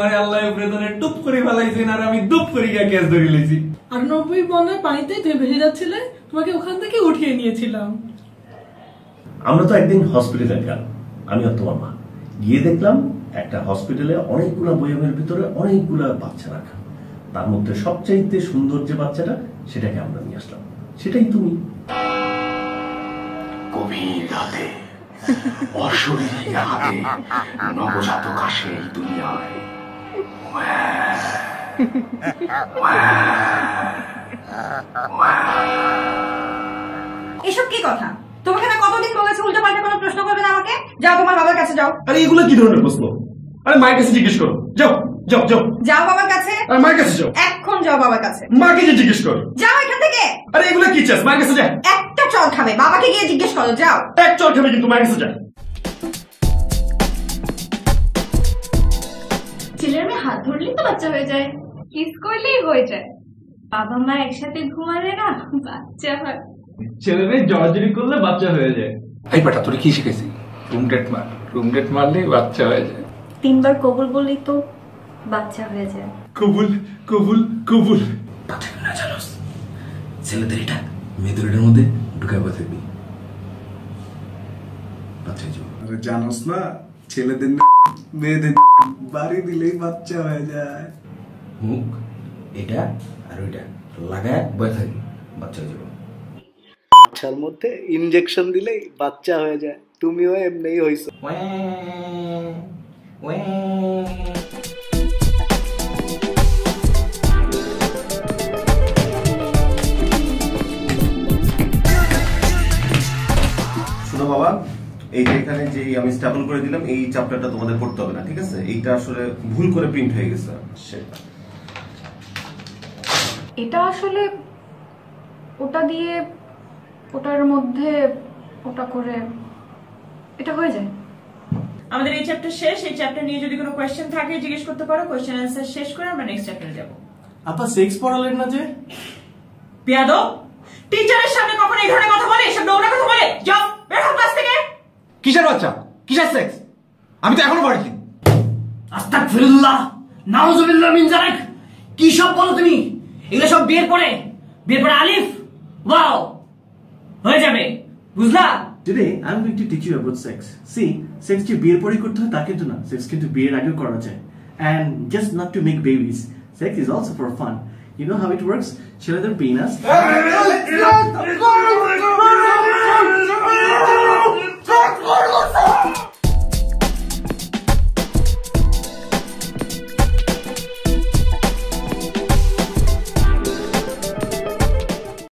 তোমারে আল্লাহ প্রেজনে টুপ করে ফেলাইছেন আর আমি দুপ করে গিয়ে ক্যাচ ধরে লইছি। আর 90 বনের পানিতে তুমি ভেসে যাচ্ছিলে, তোমাকে ওখান থেকে উঠিয়ে নিয়েছিলাম। আমরা তো একদিন হসপিটালে গেলাম, আমি আর তোমার মা গিয়ে দেখলাম একটা হসপিটালে অনেকগুলা বয়ামের ভিতরে অনেকগুলা বাচ্চা রাখা, তার মধ্যে সবচাইতে সুন্দর যে বাচ্চাটা সেটাকে আমরা নিয়ে আসলাম, সেটাই তুমি। গভীর রাতে অশরীরী হাতে নবজাতক আসে এই দুনিয়ায়। এসব কি কথা? তোমাকে না কতদিন বলেছে উল্টো পাল্টা কোনো প্রশ্ন করবে না আমাকে? যাও তোমার বাবার কাছে যাও। আরে এগুলো কি ধরনের প্রশ্ন? আরে মায়ের কাছে জিজ্ঞেস করো, যাও যাও যাও। যাও বাবার কাছে। আরে মায়ের কাছে যাও। এখন যাও বাবার কাছে। মাকে গিয়ে জিজ্ঞেস করো। যাও এখান থেকে। আরে এগুলো কি চাস? মায়ের কাছে যা। একটা চল খাবে, বাবাকে গিয়ে জিজ্ঞেস করো, যাও। এক চল খাবে কিন্তু মায়ের কাছে যা। ছেলের মেয়ে হাত ধরলেই তো বাচ্চা হয়ে যায়, কিস করলেই হয়ে যায়, বাবা মা একসাথে ঘুমালে না বাচ্চা হয়। ছেলে মেয়ে জড়াজড়ি করলে বাচ্চা হয়ে যায়। এই বেটা তোরে কি শিখেছি? রুম ডেট মারলেই বাচ্চা হয়ে যায়। 3 বার কবুল বললেই তো বাচ্চা হয়ে যায়। কবুল কবুল কবুল। বাচ্চা না জানোস, ছেলেদের এটা মেয়েদের এটার মধ্যে ঢুকে থাকবি, বাচ্চা যাও। আরে জানোস না, ছেলেদের মেয়েদের বাড়ি দিলেই বাচ্চা হয়ে যায়। মুখ এটা আর ওইটা লাগায় বয়ে থাকবি, বাচ্চা হয়ে যাবে। বাচ্চার মধ্যে ইনজেকশন দিলেই বাচ্চা হয়ে যায়, তুমিও এমনিই হইছো। শোনো বাবা, এই যে এখানে যে আমি স্টেপল করে দিলাম এই চ্যাপ্টারটা তোমাদের পড়তে হবে না, ঠিক আছে? এইটা আসলে ভুল করে প্রিন্ট হয়ে গেছে। এটা আসলে ওটা দিয়ে ওটার মধ্যে ওটা করে এটা হয়ে যায়। আমাদের এই চ্যাপ্টার শেষ। এই চ্যাপ্টার নিয়ে যদি কোনো কোয়েশ্চেন থাকে জিজ্ঞেস করতে পারো। কোয়েশ্চেন আনসার শেষ করে আমরা নেক্সট চ্যাপ্টারে যাব। আপা সেক্স পড়ালেন না যে? বেয়াদব, টিচারের সামনে কখনো এই ধরনের কথা বলে? এসব নোংরা কথা বলে? যাও বের হও ক্লাস থেকে। কিসের বাচ্চা? কিসের সেক্স? আমি তো এখনো পড়িনি। আস্তাগফিরুল্লাহ, নাউযুবিল্লাহ মিন যালিক। কি সব বলো তুমি? এগুলো সব বিয়ের পরে আলিফ ওয়াও হয়ে যাবে, বুঝলা? Today I'm going to teach you about sex. See, sex যে বিয়ের পরেই করতে হয় তা কিন্তু না, sex কিন্তু বিয়ের আগেও করা যায়। And just not to make babies. Sex is also for fun. You know how it works? ছেলেদের penis